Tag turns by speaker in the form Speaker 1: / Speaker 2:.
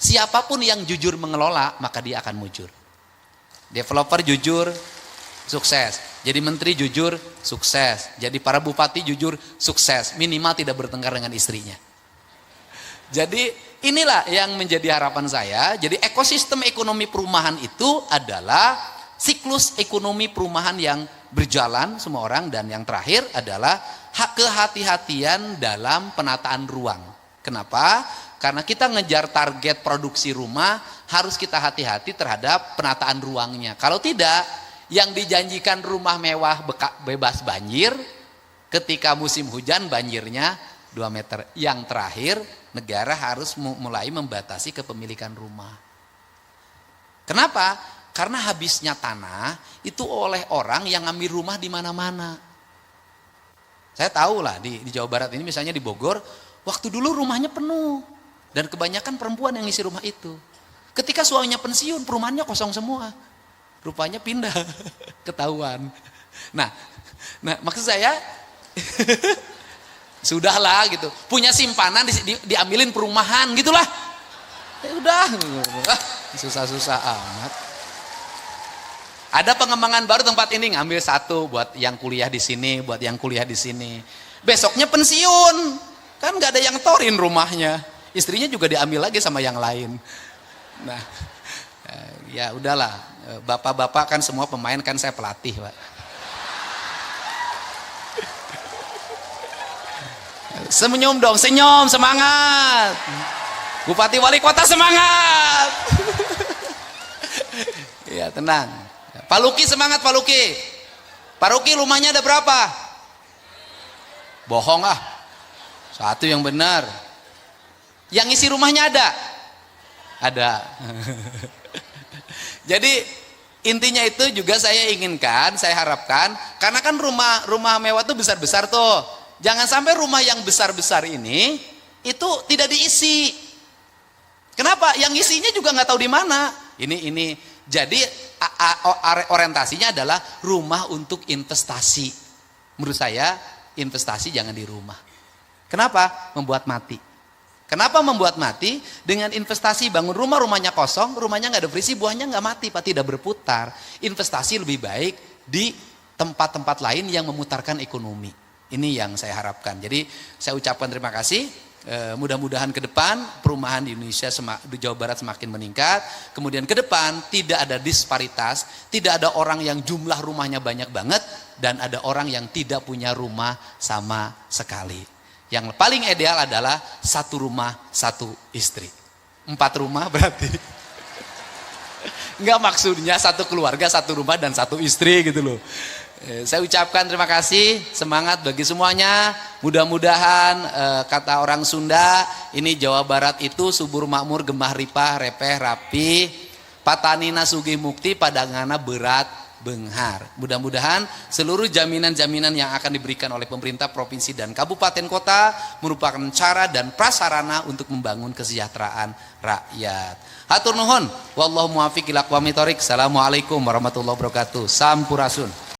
Speaker 1: siapapun yang jujur mengelola, maka dia akan mujur. Developer jujur, sukses. Jadi menteri jujur, sukses. Jadi para bupati jujur, sukses. Minimal tidak bertengkar dengan istrinya. Jadi inilah yang menjadi harapan saya. Jadi ekosistem ekonomi perumahan itu adalah siklus ekonomi perumahan yang berjalan semua orang. Dan yang terakhir adalah kehati-hatian dalam penataan ruang. Kenapa? Karena kita ngejar target produksi rumah, harus kita hati-hati terhadap penataan ruangnya. Kalau tidak, yang dijanjikan rumah mewah bebas banjir, ketika musim hujan banjirnya 2 meter. Yang terakhir, negara harus mulai membatasi kepemilikan rumah. Kenapa? Karena habisnya tanah itu oleh orang yang ngambil rumah di mana-mana. Saya tahu lah di Jawa Barat ini, misalnya di Bogor, waktu dulu rumahnya penuh dan kebanyakan perempuan yang ngisi rumah itu. Ketika suaminya pensiun, perumahannya kosong semua. Rupanya pindah, ketahuan. Nah maksud saya sudahlah gitu. Punya simpanan diambilin perumahan gitulah. Ya udah, susah-susah amat. Ada pengembangan baru tempat ini, ngambil satu buat yang kuliah di sini, buat yang kuliah di sini. Besoknya pensiun, kan nggak ada yang torin rumahnya. Istrinya juga diambil lagi sama yang lain. Nah, ya udahlah. Bapak-bapak kan semua pemain, kan saya pelatih, Pak. Senyum dong, senyum, semangat. Bupati wali kota semangat. Ya tenang. Pak Luki semangat, Pak Luki. Pak Luki, rumahnya ada berapa? Bohong ah. Satu yang benar. Yang isi rumahnya ada? Ada. Jadi intinya itu juga saya inginkan, saya harapkan, karena kan rumah mewah itu besar-besar tuh. Jangan sampai rumah yang besar-besar ini itu tidak diisi. Kenapa? Yang isinya juga nggak tahu di mana. Ini jadi orientasinya adalah rumah untuk investasi. Menurut saya investasi jangan di rumah. Kenapa? Membuat mati. Kenapa membuat mati? Dengan investasi bangun rumah, rumahnya kosong, rumahnya nggak ada berisi, buahnya nggak mati, Pak, tidak berputar. Investasi lebih baik di tempat-tempat lain yang memutarkan ekonomi. Ini yang saya harapkan. Jadi saya ucapkan terima kasih. Mudah-mudahan ke depan perumahan di Indonesia, di Jawa Barat semakin meningkat. Kemudian ke depan tidak ada disparitas, tidak ada orang yang jumlah rumahnya banyak banget, dan ada orang yang tidak punya rumah sama sekali. Yang paling ideal adalah 1 rumah 1 istri. 4 rumah berarti. Enggak, maksudnya 1 keluarga 1 rumah dan 1 istri gitu loh. Saya ucapkan terima kasih, semangat bagi semuanya. Mudah-mudahan kata orang Sunda, ini Jawa Barat itu subur makmur, gemah ripah, repeh rapi, patanina sugih mukti, padangana berat benghar. Mudah-mudahan seluruh jaminan-jaminan yang akan diberikan oleh pemerintah provinsi dan kabupaten kota merupakan cara dan prasarana untuk membangun kesejahteraan rakyat. Hatur nuhun, wallahu muwaffiq ila aqwamit thoriq. Assalamualaikum warahmatullahi wabarakatuh. Sampurasun.